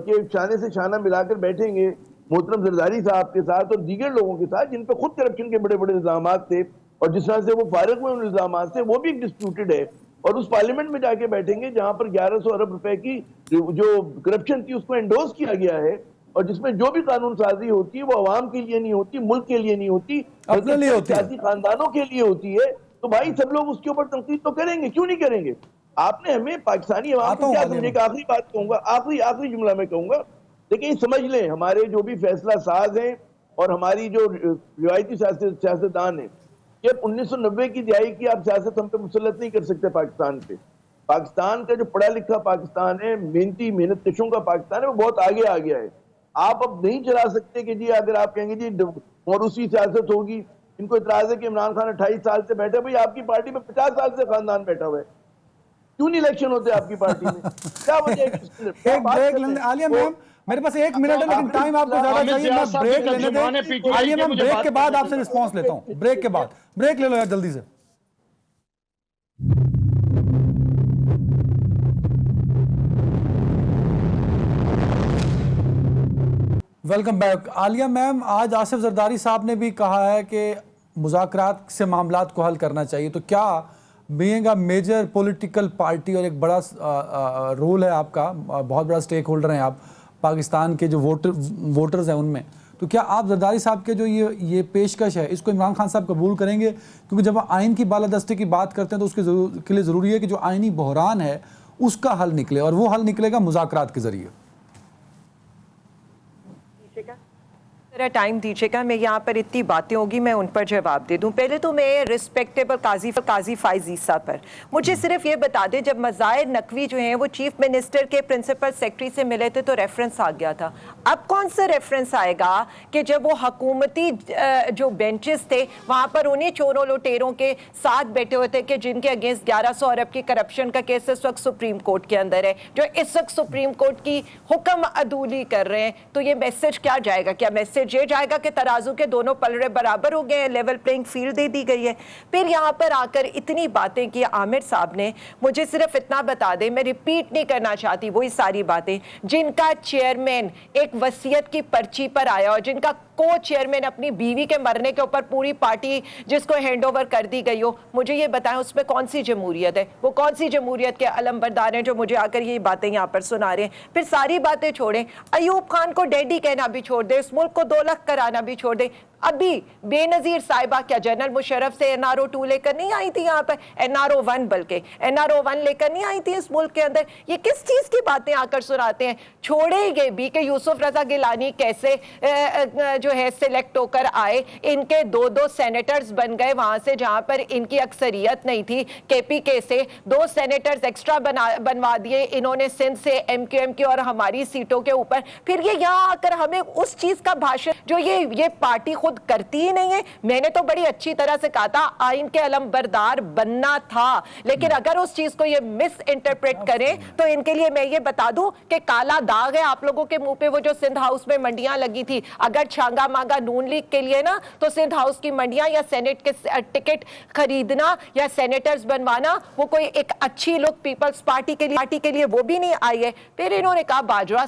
कि शाने से शाना मिलाकर बैठेंगे मोहतरम जरदारी साहब के साथ और दीगर लोगों के साथ जिन पर खुद करप्शन के बड़े बड़े इल्जाम थे और जिस तरह से वो फारिग हुए उन इल्जाम से, वो भी डिस्प्यूटेड है। और उस पार्लियामेंट में जाके बैठेंगे जहां पर 1100 अरब रुपए की जो करप्शन थी उसको एंडोर्स किया गया है और जिसमें जो भी कानून साजी होती है वो अवाम के लिए नहीं होती, मुल्क के लिए नहीं होती, अपने लिए होती है, सियासी खानदानों के लिए होती है। तो भाई सब लोग उसके ऊपर तनकीद तो करेंगे, क्यों नहीं करेंगे? आपने हमें पाकिस्तानी अवाम को क्या समझेगा? आखिरी बात कहूंगा, आखिरी जुमला में कहूंगा, देखिए समझ लें हमारे जो भी फैसला साज हैं और हमारी जो रिवायती सियासतदान है, कि 1990 की दिहाई की आप सियासत हम पे मुसल्लत नहीं कर सकते पाकिस्तान पे। पाकिस्तान का जो पढ़ा लिखा पाकिस्तान है, मेहनती मेहनत कशों का पाकिस्तान है, वो बहुत आगे आ गया है। आप अब नहीं चला सकते कि जी अगर आप कहेंगे जी मौरूसी सियासत होगी। इनको इतराज है कि इमरान खान 28 साल से बैठे, भाई आपकी पार्टी में 50 साल से खानदान बैठा हुआ है, क्यों नहीं इलेक्शन होते आपकी पार्टी में? क्या वजह है? एक ब्रेक लेने आलिया मैम, मेरे पास 1 मिनट है लेकिन टाइम आपको ज्यादा चाहिए, मैं ब्रेक लेने दें। आलिया मैम ब्रेक के बाद आपसे रिस्पांस लेता हूं, ब्रेक के बाद ब्रेक ले लो यार जल्दी से। Welcome back. आलिया मैम, आज आसिफ जरदारी साहब ने भी कहा है कि मुज़ाकरात से मामलात को हल करना चाहिए, तो क्या being a major political party और एक बड़ा रोल है आपका, बहुत बड़ा स्टेक होल्डर हैं आप पाकिस्तान के जो वोटर्स हैं उनमें, तो क्या आप जरदारी साहब के जो ये पेशकश है इसको इमरान खान साहब कबूल करेंगे? क्योंकि जब आइन की बालादस्ती की बात करते हैं तो उसके लिए ज़रूरी है कि जो आइनी बहरान है उसका हल निकले, और वो हल निकलेगा मुज़ाकरात के ज़रिए। टाइम दीजिएगा, मैं यहाँ पर इतनी बातें होगी मैं उन पर जवाब दे दूं। पहले तो मैं रिस्पेक्टेबल काजी फाइज ईसा पर मुझे सिर्फ ये बता दें, जब मज़ाहिर नकवी जो हैं वो चीफ मिनिस्टर के प्रिंसिपल सेक्रेटरी से मिले थे तो रेफरेंस आ गया था। अब कौन सा रेफरेंस आएगा कि जब वो हुकूमती जो बेंचेस थे वहाँ पर उन्हीं चोरों लुटेरों के साथ बैठे हुए थे कि जिनके अगेंस्ट 1100 अरब की करप्शन का केस इस वक्त सुप्रीम कोर्ट के अंदर है, जो इस वक्त सुप्रीम कोर्ट की हुक्म अदूली कर रहे हैं। तो ये मैसेज क्या जाएगा? क्या मैसेज ये जाएगा कि तराजू के दोनों पलड़े बराबर हो गए हैं, लेवल प्लेइंग फील्ड दे दी गई है? फिर यहाँ पर आकर इतनी बातें की आमिर साहब ने, मुझे सिर्फ इतना बता दें, मैं रिपीट नहीं करना चाहती वही सारी बातें, जिनका चेयरमैन एक वसीयत की पर्ची पर आया और जिनका को चेयरमैन अपनी बीवी के मरने के ऊपर पूरी पार्टी जिसको हैंडओवर कर दी गई हो, मुझे ये बताएं उसमें कौन सी जमहूरियत है? वो कौन सी जमहूरियत के अलमबरदार हैं जो मुझे आकर ये बातें यहाँ पर सुना रहे हैं? फिर सारी बातें छोड़ें, अयूब खान को डैडी कहना भी छोड़ दें, इस मुल्क को 2 लाख कराना भी छोड़ दें। अभी बेनजीर साहिबा क्या जनरल मुशर्रफ से NRO 2 लेकर नहीं आई थी यहाँ पर? NRO 1 बल्कि NRO 1 लेकर नहीं आई थी इस मुल्क के अंदर? ये किस चीज की बातें आकर सुनाते हैं? छोड़ेंगे भी कि यूसुफ रजा गिलानी कैसे जो है सिलेक्ट होकर आए, इनके 2 सेनेटर्स बन गए वहां से जहां पर इनकी अक्सरियत नहीं थी। KPK से 2 सेनेटर्स एक्स्ट्रा बनवा दिए इन्होंने सिंध से MQM की और हमारी सीटों के ऊपर। फिर ये यहाँ आकर हमें उस चीज का भाषण जो ये पार्टी खुद करती ही नहीं है। मैंने तो बड़ी अच्छी तरह से कहा था आइन के अलमबरदार बनना था, लेकिन अगर उस चीज को ये मिस इंटरप्रेट करें तो इनके लिए मैं ये बता दूं कि काला दाग है आप लोगों के मुंह पे वो जो सिंध हाउस में मंडियां लगी थी। अगर छांगा मांगा नून लीग के लिए ना, तो सिंध हाउस की मंडियां या सेनेट के टिकट खरीदना या सेनेटर्स बनवाना वो कोई एक अच्छी लुक पीपल्स पार्टी के लिए वो भी नहीं आई है। फिर इन्होंने कहा बाजवा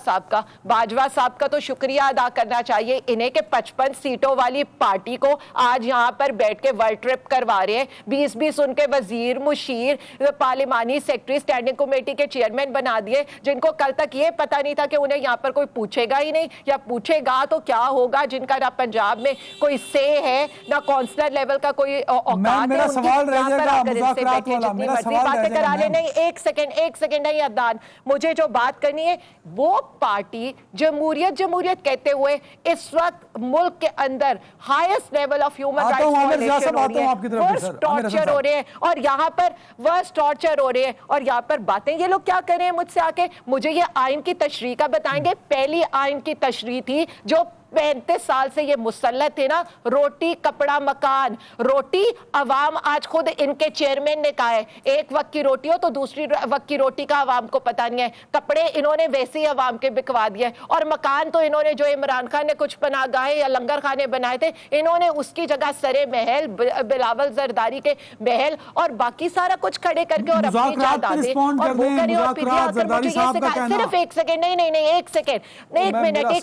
साहब का तो शुक्रिया अदा करना चाहिए इन्हें कि 55 सीटों वाली पार्टी को आज यहां पर बैठ के वर्ल्ड ट्रिप करवा रहे हैं। 20-20 उनके वजीर, मुशीर, पार्लिमानी सेक्रेटरी, स्टैंडिंग कमेटी के चेयरमैन बना दिए, जिनको कल तक ये पता नहीं था कि उन्हें यहां पर कोई पूछेगा ही नहीं, या पूछेगा तो क्या होगा, जिनका ना पंजाब में कोई से है ना काउंसलर लेवल का कोई औकात मेरा है। सवाल रह जाएगा अगर इनसे बैठे जितनी मर्जी बातें करा ले, नहीं एक सेकंड नहीं अदनान, मुझे जो बात करनी है वो पार्टी जमहूरियत कहते हुए इस वक्त मुल्क के अंदर highest level of human rights violation हो रही है, वर्स्ट टॉर्चर हो रहे हैं, और यहाँ पर वर्स्ट टॉर्चर हो रहे हैं, और यहाँ पर बातें ये लोग क्या कर रहे हैं मुझसे आके, मुझे ये आइन की तशरीह का बताएंगे। पहली आइन की तशरीह थी जो 35 साल से ये मुसल्लत थे ना, रोटी कपड़ा मकान। रोटी अवाम, आज खुद इनके चेयरमैन ने कहा है एक वक्त की रोटी हो तो दूसरी वक्त की रोटी का अवाम को पता नहीं है। कपड़े इन्होंने वैसे ही अवाम के बिकवा दिए, और मकान तो इन्होंने जो इमरान खान ने कुछ पनाहगाहें या लंगर खाने बनाए थे, इन्होंने उसकी जगह सरे महल, बिलावल जरदारी के महल और बाकी सारा कुछ खड़े करके और अपनी जायदादें और वो करें, और फिर आकर मुझे ये सिखा। सिर्फ एक सेकेंड, नहीं एक सेकेंड, एक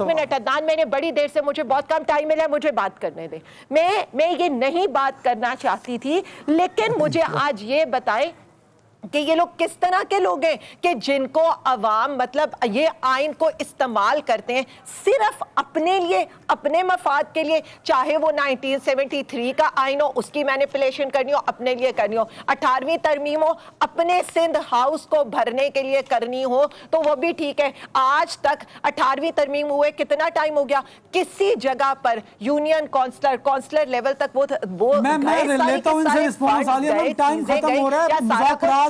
मिनट अदनान, मैंने बड़ी देर से, मुझे बहुत कम टाइम मिला है, मुझे बात करने दे। मैं ये नहीं बात करना चाहती थी, लेकिन मुझे आज ये बताएं कि ये लोग किस तरह के लोग हैं कि जिनको अवाम मतलब ये आइन को इस्तेमाल करते हैं सिर्फ अपने लिए, अपने मफाद के लिए, चाहे वो 1973 का आइन हो उसकी मैनिपुलेशन करनी हो, अपने लिए करनी हो, 18वीं तरमीम हो अपने सिंध हाउस को भरने के लिए करनी हो तो वो भी ठीक है। आज तक 18वीं तरमीम हुए कितना टाइम हो गया, किसी जगह पर यूनियन काउंसलर लेवल तक वो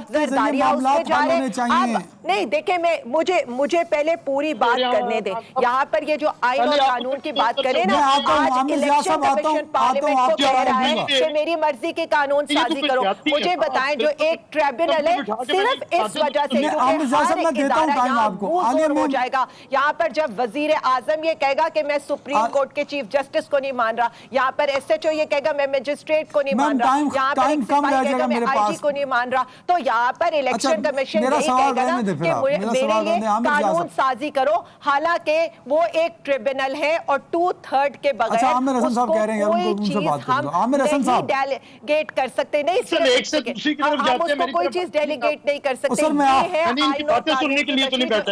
जरदारी हाउस पे जा रहे हैं। नहीं देखे, मुझे पहले पूरी बात करने दें। यहाँ पर ये जो आइन और कानून की बात करें ना, आज इलेक्शन कमीशन पार्लियामेंट को कह रहा है कि मेरी मर्जी की कानून साजी करो। मुझे बताएं जो एक ट्रिब्यूनल है सिर्फ इस वजह से हर इदारा यहाँ हो जाएगा। यहाँ पर जब वजीर आजम ये कहेगा कि मैं सुप्रीम कोर्ट के चीफ जस्टिस को नहीं मान रहा, यहाँ पर SHO ये कहेगा मैं मजिस्ट्रेट को नहीं मान रहा, यहाँ पर एक सिपाही कहेगा मैं IG को नहीं मान रहा, तो यहाँ पर इलेक्शन कमीशन यही कहेगा ना कि मेरे लिए कानून साजी करो। हालांकि वो एक ट्रिब्यूनल है और 2/3 के बगैर उसको कोई चीज हम नहीं डेलीगेट कर सकते, नहीं हम उसको कोई चीज डेलीगेट नहीं कर सकते।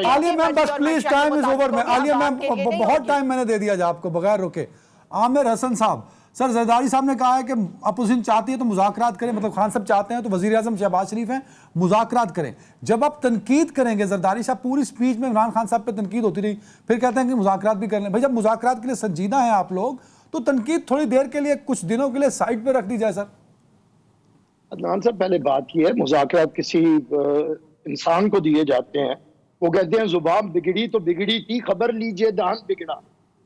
आलिया मैम बस please, time is over. Alia ma'am बहुत टाइम मैंने दे दिया आपको बगैर रुके। आमिर हसन साहब, सर जरदारी साहब ने कहा है कि अपोजिशन चाहती है तो मुज़ाकरात करें, मतलब खान साहब चाहते हैं तो वज़ीर आज़म शहबाज शरीफ हैं, मुज़ाकरात करें। जब आप तनकीद करेंगे, जरदारी साहब पूरी स्पीच में इमरान खान साहब पे तनकीद होती रही, फिर कहते हैं कि मुज़ाकरात भी कर लें। भाई जब मुज़ाकरात के लिए संजीदा हैं आप लोग तो तनकीद थोड़ी देर के लिए, कुछ दिनों के लिए साइड पर रख दी जाए। सर अदनान साहब पहले बात की है, मुज़ाकरात किसी इंसान को दिए जाते हैं, वो कहते हैं जुबान बिगड़ी तो बिगड़ी थी, खबर लीजिए दान बिगड़ा।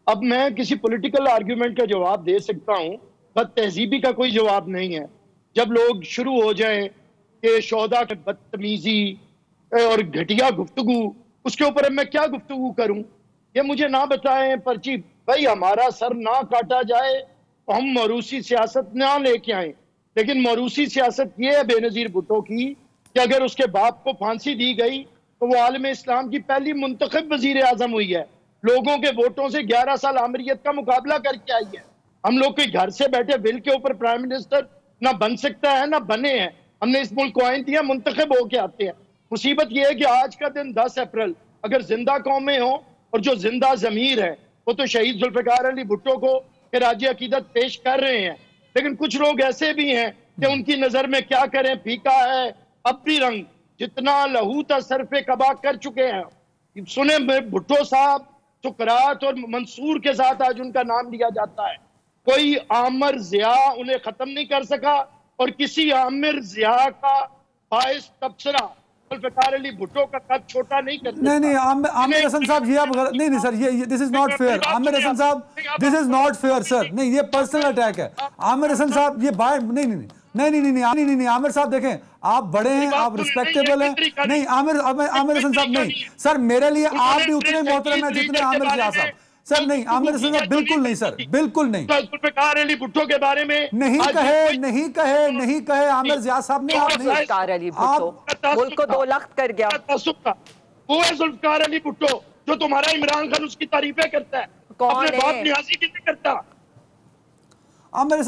अब मैं किसी पॉलिटिकल आर्ग्यूमेंट का जवाब दे सकता हूं, बद तहजीबी का कोई जवाब नहीं है। जब लोग शुरू हो जाएं कि शोहदा की बदतमीजी और घटिया गुफ्तगू, उसके ऊपर अब मैं क्या गुफ्तगू करूं, ये मुझे ना बताएं पर्ची। भाई हमारा सर ना काटा जाए तो हम मरूसी सियासत ना लेके आए, लेकिन मरूसी सियासत ये है बेनजीर भुट्टो की कि अगर उसके बाप को फांसी दी गई तो वो आलम इस्लाम की पहली मुंतखब वजीर आजम हुई है, लोगों के वोटों से 11 साल आमरीत का मुकाबला करके आई है। हम लोग कोई घर से बैठे बिल के ऊपर प्राइम मिनिस्टर ना बन सकता है ना बने हैं, हमने इस मुल्क को आइन दिया, मुंतखब होके आते हैं। मुसीबत यह है कि आज का दिन 10 अप्रैल अगर जिंदा कौमें हो और जो जिंदा जमीर है वो तो शहीद जुल्फिकार अली भुट्टो को खिराज अकीदत पेश कर रहे हैं, लेकिन कुछ लोग ऐसे भी हैं कि उनकी नजर में क्या करें, फीका है अब भी रंग, जितना लहू था सरफे कबा कर चुके हैं। सुने भुट्टो साहब सुकरात और मंसूर के साथ आज उनका नाम लिया जाता है, कोई आमिर जिया उन्हें खत्म नहीं कर सका, और किसी आमिर जिया का बाइस तबसरा जुल्फ़िकार अली भुट्टो का कद छोटा नहीं करते। नहीं नहीं आमिर हसन साहब, ये आप नहीं नहीं सर, ये this is not fair Aamir Hasan साहब, this is not fair sir. नहीं, ये पर्सनल अटैक है आमिर हसन साहब, ये बाहर नहीं नहीं नहीं नहीं नहीं नहीं नहीं आमिर साहब देखें, आप बड़े हैं, आप रिस्पेक्टेबल हैं। नहीं आमिर हसन साहब नहीं सर, मेरे लिए आप भी उतने मोहतरम हैं जितने आमिर जिया साहब। सर नहीं, आमिर हसन साहब बिल्कुल नहीं सर, बिल्कुल नहीं। जुल्फ़िकार अली भुट्टो के बारे में नहीं कहे आमिर जिया साहब ने, आप नहीं। जुल्फ़िकार अली भुट्टो मुल्क को 2 लाख कर गया। वो है जुल्फ़िकार अली भुट्टो जो तुम्हारा इमरान खान उसकी तारीफें करता है, कौन अपने है? बाप निहाजी किसे करता? आमिर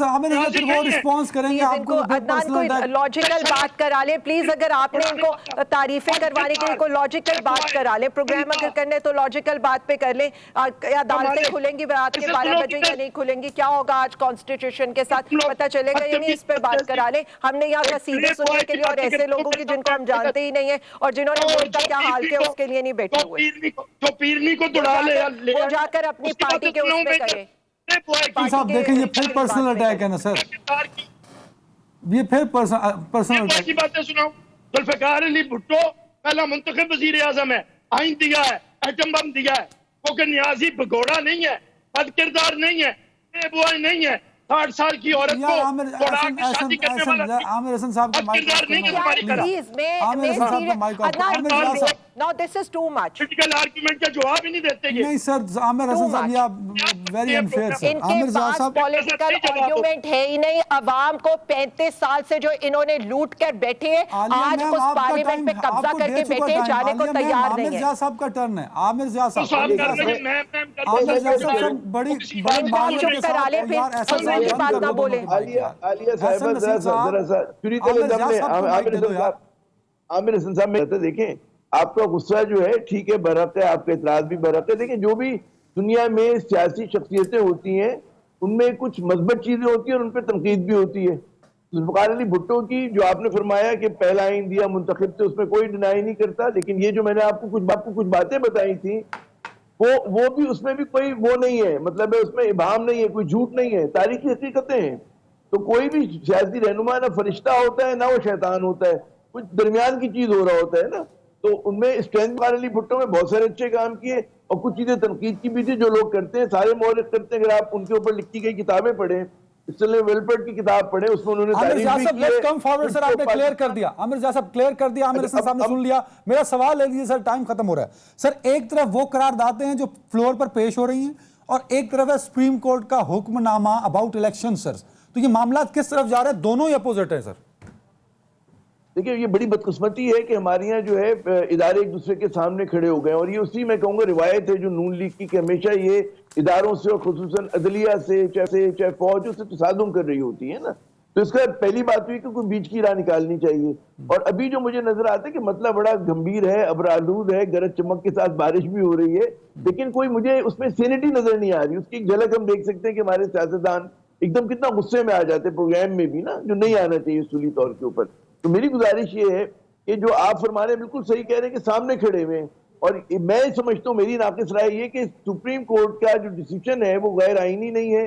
फिर वो रिस्पॉन्स करेंगे इनको आपको। अदनान को लॉजिकल बात करा ले प्लीज, अगर आपने इनको तारीफें करवाने के लिए कोई लॉजिकल बात करा ले, प्रोग्राम अगर करने तो लॉजिकल बात पे कर ले। अदालतें खुलेंगी रात के 12 बजे या नहीं खुलेंगी, क्या होगा आज कॉन्स्टिट्यूशन के साथ पता चलेगा या नहीं, इस पे बात करा ले। हमने यहाँ कसीदे सुनने के लिए और ऐसे लोगों की जिनको हम जानते ही नहीं है और जिन्होंने मुल्क का क्या हाल किया उसके लिए नहीं बैठे हुए, तो पीरनी को दौड़ा ले, वो जाकर अपनी पार्टी के उसमें करे। साहब देखें, ये फिर पर्सनल अटैक है ना सर, ये फिर पर्सनल अटैक की बातें सुनाऊं। जुल्फ़िकार अली भुट्टो पहला मुंतखब वज़ीर आज़म है, आइन दिया है, एटम बम दिया है, वो कि नियाजी भगोड़ा नहीं है, बदकिरदार नहीं है, बेबुआ नहीं है, 60 साल की औरत को तोड़ा के शादी करने वाला आमिर हसन साहब का माइक बदकिरदार नहीं है तुम्हारी तरह। आमिर हसन साहब का mic off. Now this is too much. Critical argument का जवाब ही नहीं देते ये। नहीं सर, आमिर हसन साहब ये आप वेरी अनफेयर सर। इनके आमिर पास साहब पॉलिटिकल आर्गुमेंट है ही नहीं। अवाम को 35 साल से जो इन्होंने लूट कर बैठे हैं, आज उस पार्लियामेंट पे कब्जा करके बैठे हैं, जाने को तैयार नहीं है। आमिर जिया साहब का टर्न है, आमिर जिया साहब बड़ी चुप करा ले, फिर बात ना बोले। आलिया साहिबा जरा सा पूरी तरह आमिर हसन साहब में देखें, आपका गुस्सा जो है ठीक है, बरहक है, आपका इतराज भी बरहक है। देखिए, जो भी दुनिया में सियासी शख्सियतें होती हैं उनमें कुछ मस्बत चीजें होती हैं और उन पर तनकीद भी होती है। जुल्फ़िकार अली भुट्टो की जो आपने फरमाया कि पहला आइन दिया मुंतखब थे, उसमें कोई डिनाई नहीं करता, लेकिन ये जो मैंने आपको कुछ बातें बताई थी वो भी, उसमें भी कोई वो नहीं है, मतलब है उसमें इबाम नहीं है, कोई झूठ नहीं है, तारीखी हकीकतें हैं। तो कोई भी सियासी रहनुमा ना फरिश्ता होता है ना वो शैतान होता है, कुछ दरमियान की चीज हो रहा होता है ना। तो उनमें जुल्फ़िकार अली भुट्टो में बहुत सारे अच्छे काम किए और कुछ चीजें तनकीद की भी थी जो लोग करते हैं, सारे मौलिक करते हैं। अगर आप उनके ऊपर लिखी गई किताबें पढ़ें, इसलिए वेलफेट की किताब पढ़े, उसमें उन्होंने आमिर जिया साहब लेट्स कम फॉरवर्ड सर, आपने क्लियर कर दिया, आमिर जिया साहब क्लियर कर दिया, आमिर हसन साहब ने सुन लिया। मेरा सवाल ले लीजिए सर, टाइम खत्म हो रहा है सर। एक तरफ वो करारदादें हैं जो फ्लोर पर पेश हो रही हैं और एक तरफ है सुप्रीम कोर्ट का हुक्मनामा अबाउट इलेक्शन सर। तो ये मामला किस तरफ जा रहे हैं? दोनों ही अपोजिट है सर। देखिए, ये बड़ी बदकिस्मती है कि हमारे यहाँ जो है इदारे एक दूसरे के सामने खड़े हो गए और ये उसी मैं कहूँगा रिवायत है जो नून लीग की कि हमेशा ये इदारों से और खुसूसन अदलिया से चाहे फौज से तसादुम कर रही होती है ना। तो इसका पहली बात हुई कि कोई बीच की राह निकालनी चाहिए। और अभी जो मुझे नजर आता है कि मतलब बड़ा गंभीर है, अबरालूद है, गरज चमक के साथ बारिश भी हो रही है, लेकिन कोई मुझे उसमें सेनेटी नजर नहीं आ रही। उसकी एक झलक हम देख सकते हैं कि हमारे सियासतदान एकदम कितना गुस्से में आ जाते हैं प्रोग्राम में भी ना, जो नहीं आना चाहिए उसूली तौर के ऊपर। तो मेरी गुजारिश ये है कि जो आप फरमा रहे हैं बिल्कुल सही कह रहे हैं कि सामने खड़े हुए हैं, और मैं समझता हूँ, मेरी नाक़िस राय ये कि सुप्रीम कोर्ट का जो डिसीजन है वो गैर आईनी नहीं है,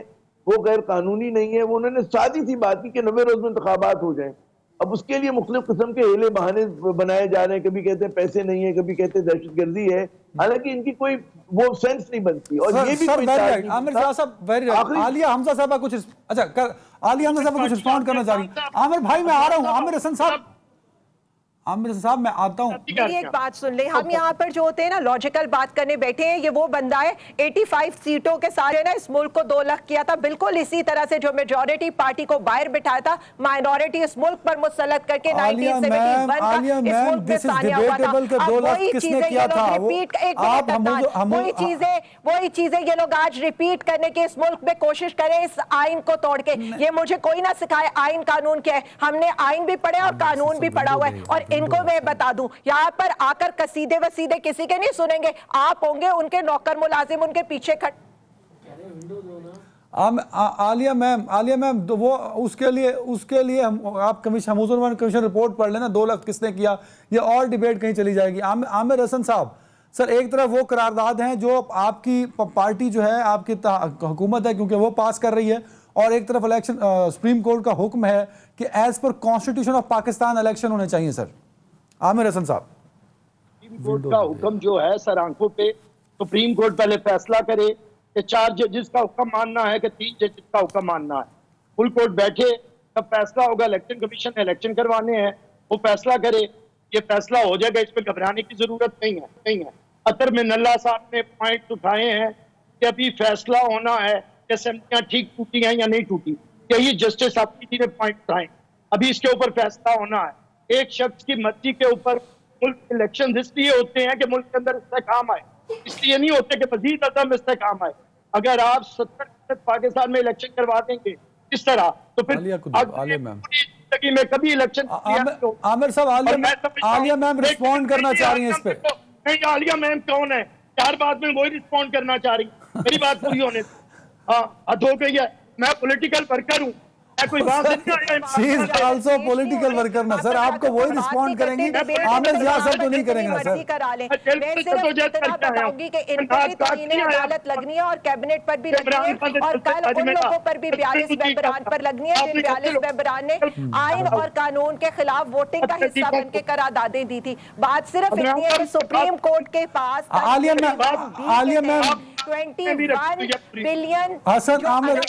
वो गैर कानूनी नहीं है। वो उन्होंने सादी सी बात की कि 90 रोज में इंतखाबात हो जाएं। अब उसके लिए मुख्तलिफ किस्म के हीले बहाने बनाए जा रहे हैं, कभी कहते हैं पैसे नहीं है, कभी कहते हैं दहशतगर्दी है, हालांकि इनकी कोई वो सेंस नहीं बनती। और ये भी आलिया हमजा साहब कुछ आलिया हमजा साहब कुछ रिस्पॉन्ड करना चाह रही है। आमिर भाई मैं आ रहा हूँ, आमिर हसन साहब मैं आता हूँ। मेरी एक बात सुन ले, हम यहाँ पर जो होते हैं ना लॉजिकल बात करने बैठे हैं, ये वो बंदा है 85 सीटों के साथ ना इस मुल्क को 2 लाख किया था, बिल्कुल इसी तरह से जो मेजॉरिटी पार्टी को बाहर बिठाया था, माइनॉरिटी इस मुल्क पर मुसल्लत करके 1971 का इस मुल्क में सानिया हुआ था। वही चीजें ये लोग रिपीट, वही चीजें ये लोग आज रिपीट करने की इस मुल्क में कोशिश करें, इस आइन को तोड़ के। ये मुझे कोई ना सिखाए आइन कानून क्या है, हमने आइन भी पढ़े और कानून भी पढ़ा हुआ है। और इनको मैं बता दूं, यहाँ पर आकर कसीदे वसीदे किसी के नहीं सुनेंगे, आप होंगे उनके नौकर मुलाजिम, उनके पीछे खड़े। आलिया मैम तो वो उसके लिए आप कमीशन रिपोर्ट पढ़ लेना, 2 लाख किसने किया, ये और डिबेट कहीं चली जाएगी। आमिर हसन साहब सर, एक तरफ वो करारदाद हैं जो आपकी पार्टी जो है, आपकी हुकूमत है क्योंकि वो पास कर रही है, और एक तरफ इलेक्शन सुप्रीम कोर्ट का हुक्म है कि as per constitution of Pakistan election होने चाहिए सर। आमिर हसन साहब, सुप्रीम कोर्ट का हुक्म जो है सर आंखों पे, सुप्रीम कोर्ट पहले फैसला करे कि 4 जजेस का हुक्म मानना है कि 3 जजेस का हुक्म मानना है। फुल कोर्ट बैठे, तब फैसला होगा। इलेक्शन कमीशन ने इलेक्शन करवाने हैं, वो फैसला करे, ये फैसला हो जाएगा। इस पर घबराने की जरूरत नहीं है। अतर में नल्ला साहब ने पॉइंट उठाए हैं कि अभी फैसला होना है कि असेंबलियां ठीक टूटी हैं या नहीं टूटी। यही जस्टिस आपकी ने पॉइंट उठाए। अभी इसके ऊपर फैसला होना है। एक शख्स की मर्जी के ऊपर मुल्क इलेक्शन इसलिए होते हैं कि मुल्क के अंदर इस्तेकाम आए, इसलिए नहीं होते कि मजीद अदम इस्तेकाम आए। अगर आप 70% पाकिस्तान में इलेक्शन करवा देंगे इस तरह, तो फिर आलिया मैम, जिंदगी में कभी इलेक्शन आमिर साहब, आलिया मैम रिस्पॉन्ड करना चाह रही हैं इस पे। नहीं, आलिया मैम कौन है? 4 बात में वही रिस्पॉन्ड करना चाह रही, मेरी बात पूरी होने। हाँ, हद हो गई है। मैं पॉलिटिकल वर्कर हूँ, मैं कोई बात She is also political worker ना सर, आपको वही रिस्पॉन्ड करेंगी, आमिर जिया सर तो नहीं करेंगे ना सर। मैं सिर्फ इतना बताऊंगी कि इनको भी तौहीन अदालत लगनी है और कैबिनेट पर भी लगनी है, और कल उन लोगों पर भी 42 मेंबरान पर लगनी है जिन 42 मेंबरान ने आइन और कानून के खिलाफ वोटिंग का हिस्सा बनके करारदादें दी थी। बात सिर्फ इतनी है कि सुप्रीम कोर्ट के पास Alia ma'am 21 billion Hasan Aamir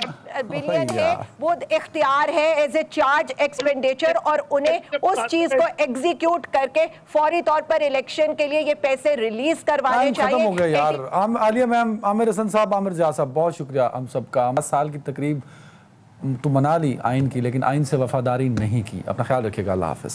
billion है, वो इख्तियार है एज ए चार्ज एक्सपेंडिचर, और उन्हें उस चीज को एग्जीक्यूट करके फौरी तौर पर इलेक्शन के लिए ये पैसे रिलीज करवाने चाहिए। खत्म हो गया यार। आलिया मैम, आमिर हसन साहब, आमिर जिया साहब, बहुत शुक्रिया हम सबका। 5 साल की तकरीब तो मना ली आइन की, लेकिन आइन से वफादारी नहीं की। अपना ख्याल रखिएगा। अल्लाह हाफिज।